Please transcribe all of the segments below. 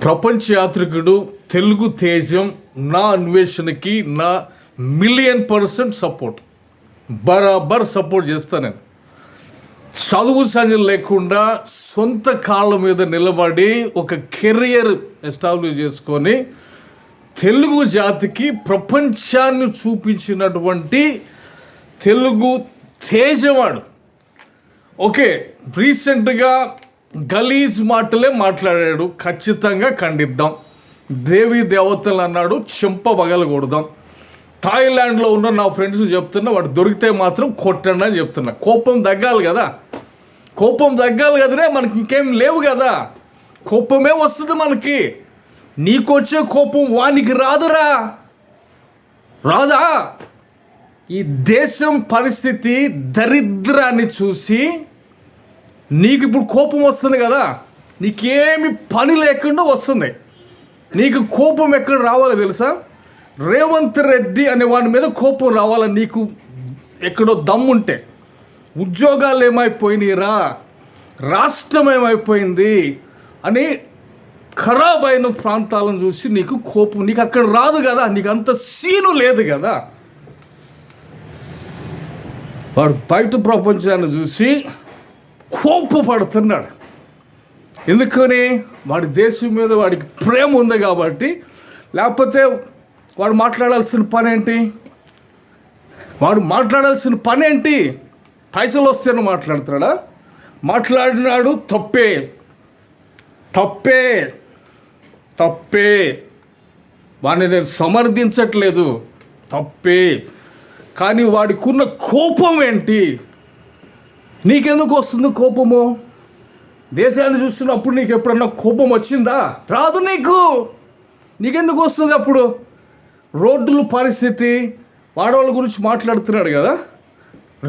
ప్రపంచ యాత్రికుడు, తెలుగు తేజం, నా అన్వేషణకి నా 1,000,000% సపోర్ట్, బరాబర్ సపోర్ట్ చేస్తాను. నేను చదువు సంజలు లేకుండా సొంత కాళ్ళ మీద నిలబడి ఒక కెరియర్ ఎస్టాబ్లిష్ చేసుకొని తెలుగు జాతికి ప్రపంచాన్ని చూపించినటువంటి తెలుగు తేజవాడు. ఓకే, రీసెంట్గా గలీజ్ మాటలే మాట్లాడాడు, ఖచ్చితంగా ఖండిద్దాం. దేవీ దేవతలు అన్నాడు, చెంప పగలకూడదాం. థాయిలాండ్లో ఉన్న నా ఫ్రెండ్స్ చెప్తున్నా, వాడు దొరికితే మాత్రం కొట్టండి అని చెప్తున్నా. కోపం తగ్గాలి కదా, కోపం తగ్గాలి కదనే, మనకి ఇంకేం లేవు కదా. కోపమే వస్తుంది మనకి. నీకొచ్చే కోపం వానికి రాదురా, రాదా? ఈ దేశం పరిస్థితి దరిద్రాన్ని చూసి నీకు ఇప్పుడు కోపం వస్తుంది కదా, నీకేమి పని లేకుండా వస్తుంది. నీకు కోపం ఎక్కడ రావాలో తెలుసా? రేవంత్ రెడ్డి అనే వాడి మీద కోపం రావాలా నీకు ఎక్కడో దమ్ముంటే. ఉద్యోగాలు ఏమైపోయినాయిరా, రాష్ట్రం ఏమైపోయింది అని ఖరాబ్ అయిన ప్రాంతాలను చూసి నీకు కోపం, నీకు అక్కడ రాదు కదా, నీకు అంత సీను లేదు కదా. వాడు బయట ప్రపంచాన్ని చూసి కోపపడుతున్నాడు. ఎందుకని? వాడి దేశం మీద వాడికి ప్రేమ ఉంది కాబట్టి. లేకపోతే వాడు మాట్లాడాల్సిన పని ఏంటి? వాడు మాట్లాడాల్సిన పని ఏంటి? పైసలు వస్తేనే మాట్లాడుతున్నాడా? మాట్లాడినాడు, తప్పే తప్పే తప్పే. వాడిని నేను సమర్థించట్లేదు, తప్పే. కానీ వాడికున్న కోపం ఏంటి? నీకెందుకు వస్తుంది కోపము? దేశాన్ని చూస్తున్నప్పుడు నీకు ఎప్పుడన్నా కోపం వచ్చిందా? రాదు నీకు. నీకెందుకు వస్తుంది అప్పుడు? రోడ్ల పరిస్థితి, వాడవాళ్ళ గురించి మాట్లాడుతున్నాడు కదా,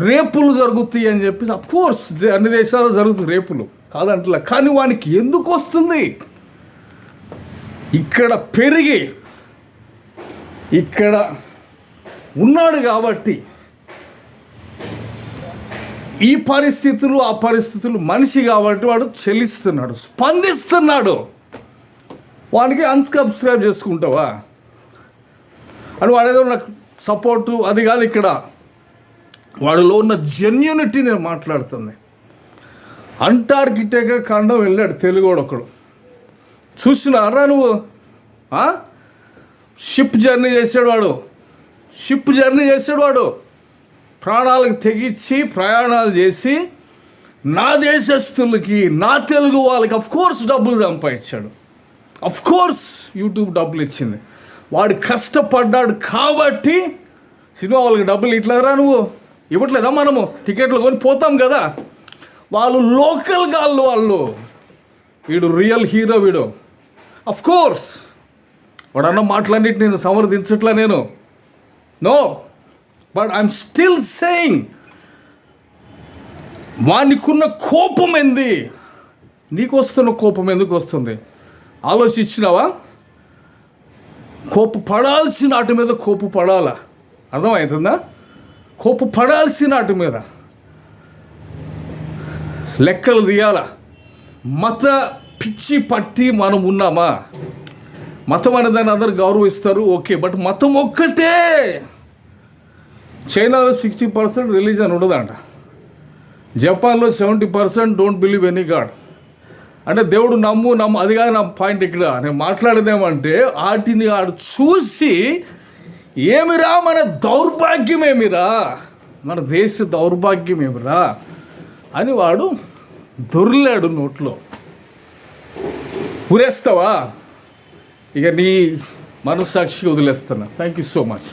రేపులు జరుగుతాయి అని చెప్పి. అఫ్కోర్స్ అన్ని దేశాల్లో జరుగుతుంది రేపులు, కాదంటలా. కానీ వానికి ఎందుకు వస్తుంది? ఇక్కడ పెరిగి ఇక్కడ ఉన్నాడు కాబట్టి. ఈ పరిస్థితులు ఆ పరిస్థితులు మనిషి కాబట్టి వాడు చెల్లిస్తున్నాడు, స్పందిస్తున్నాడు. వాడికి అన్సబ్స్క్రైబ్ చేసుకుంటావా అని వాడేదో నాకు సపోర్టు అది కాదు. ఇక్కడ వాడిలో ఉన్న జెన్యూనిటీ నేను మాట్లాడుతుంది. అంటార్కిటికా ఖండం వెళ్ళాడు తెలుగోడు ఒకడు, చూసినారా నువ్వు? షిప్ జర్నీ చేసాడు వాడు, షిప్ జర్నీ చేసాడు వాడు. ప్రాణాలకు తెగించి ప్రయాణాలు చేసి నా దేశస్తులకి, నా తెలుగు వాళ్ళకి అఫ్కోర్స్ డబ్బులు సంపాదించాడు. అఫ్కోర్స్ యూట్యూబ్ డబ్బులు ఇచ్చింది. వాడు కష్టపడ్డాడు కాబట్టి సినిమా వాళ్ళకి డబ్బులు ఇట్లేరా నువ్వు ఇవ్వట్లేదా? మనము టికెట్లు కొని పోతాం కదా. వాళ్ళు లోకల్ గాళ్ళు, వాళ్ళు. వీడు రియల్ హీరో వీడు. అఫ్కోర్స్ వాడన్న మాటలన్నిటి నేను సమర్థించట్లా నేను, no. But I'm still saying, వానికున్న కోపం ఏంది? నీకు వస్తున్న కోపం ఎందుకు వస్తుంది? ఆలోచించినావా? కోపపడాల్సిన వాటి మీద కోపపడాలా, అర్థమవుతుందా? కోపపడాల్సిన వాటి మీద లెక్కలు తీయాలా. మత పిచ్చి పట్టి మనం ఉన్నామా? మతం అనేదాన్ని అందరు గౌరవిస్తారు, ఓకే. బట్ మతం ఒక్కటే. చైనాలో 60% రిలీజన్ ఉండదంట, జపాన్లో 70% డోంట్ బిలీవ్ ఎనీ గాడ్. అంటే దేవుడు నమ్ము అది కాదు నా పాయింట్. ఇక్కడ నేను మాట్లాడేదేమంటే వాటిని ఆడు చూసి ఏమిరా మన దౌర్భాగ్యం, ఏమిరా మన దేశ దౌర్భాగ్యం ఏమిరా అని వాడు దొర్లాడు నోట్లో. ఉరేస్తావా? ఇక నీ మనస్సాక్షి వదిలేస్తున్నా. Thank you so much.